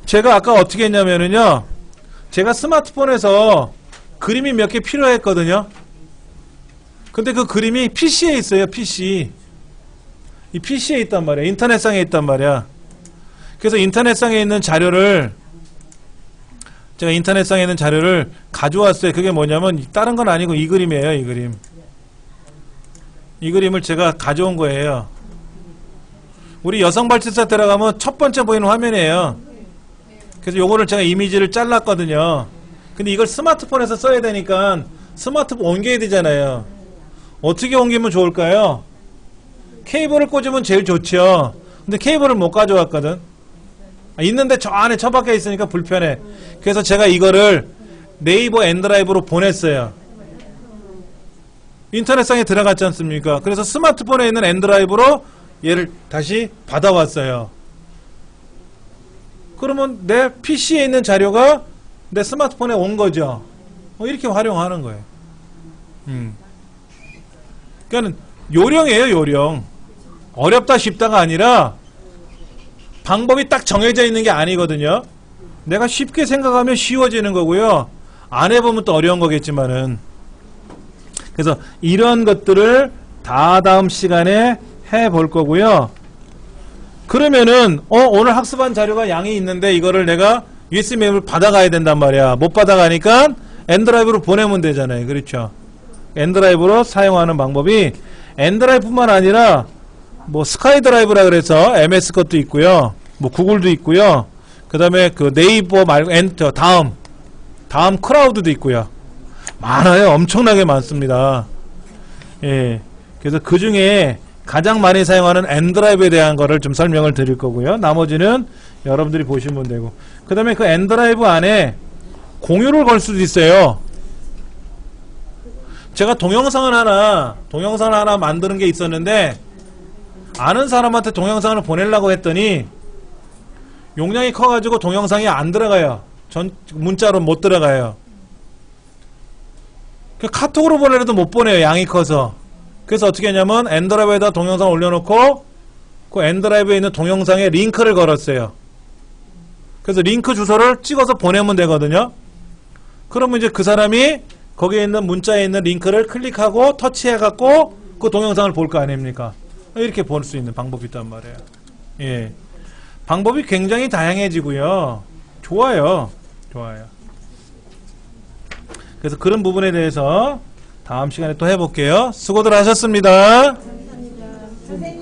제가 아까 어떻게 했냐면은요, 제가 스마트폰에서 그림이 몇 개 필요했거든요. 근데 그 그림이 PC에 있어요. PC. 이 PC에 있단 말이야. 인터넷상에 있단 말이야. 그래서 인터넷상에 있는 자료를 제가 인터넷상에 있는 자료를 가져왔어요. 그게 뭐냐면 다른 건 아니고 이 그림이에요. 이 그림. 이 그림을 제가 가져온 거예요. 우리 여성발치사 들어가면 첫 번째 보이는 화면이에요. 그래서 요거를 제가 이미지를 잘랐거든요. 근데 이걸 스마트폰에서 써야 되니까 스마트폰 옮겨야 되잖아요. 어떻게 옮기면 좋을까요? 케이블을 꽂으면 제일 좋죠. 근데 케이블을 못 가져왔거든. 있는데 저 안에 처박혀 있으니까 불편해. 그래서 제가 이거를 네이버 엔드라이브로 보냈어요. 인터넷상에 들어갔지 않습니까? 그래서 스마트폰에 있는 엔드라이브로 얘를 다시 받아왔어요. 그러면 내 PC에 있는 자료가 내 스마트폰에 온 거죠. 이렇게 활용하는 거예요. 그러니까 요령이에요, 요령. 어렵다 쉽다가 아니라 방법이 딱 정해져 있는 게 아니거든요. 내가 쉽게 생각하면 쉬워지는 거고요. 안 해보면 또 어려운 거겠지만은. 그래서 이런 것들을 다음 시간에 해볼 거고요. 그러면은 오늘 학습한 자료가 양이 있는데 이거를 내가 USB 맵을 받아가야 된단 말이야. 못 받아가니까 엔드라이브로 보내면 되잖아요. 그렇죠? 엔드라이브로 사용하는 방법이 엔드라이브뿐만 아니라 뭐 스카이드라이브라 그래서 MS 것도 있고요. 뭐 구글도 있고요. 그 다음에 그 네이버 말고 다음 크라우드도 있고요. 많아요. 엄청나게 많습니다. 예. 그래서 그 중에 가장 많이 사용하는 엔드라이브에 대한 거를 좀 설명을 드릴 거고요. 나머지는 여러분들이 보시면 되고. 그 다음에 그 엔드라이브 안에 공유를 걸 수도 있어요. 제가 동영상을 하나 만드는 게 있었는데, 아는 사람한테 동영상을 보내려고 했더니, 용량이 커가지고 동영상이 안 들어가요. 문자로 못 들어가요. 카톡으로 보내려도 못 보내요. 양이 커서. 그래서 어떻게 했냐면 엔드라이브에다 동영상을 올려놓고 그 엔드라이브에 있는 동영상에 링크를 걸었어요. 그래서 링크 주소를 찍어서 보내면 되거든요. 그러면 이제 그 사람이 거기에 있는 문자에 있는 링크를 클릭하고 터치해갖고 그 동영상을 볼 거 아닙니까? 이렇게 볼 수 있는 방법이 있단 말이에요. 예. 방법이 굉장히 다양해지고요. 좋아요. 그래서 그런 부분에 대해서 다음 시간에 또 해볼게요. 수고들 하셨습니다. 감사합니다. 선생님.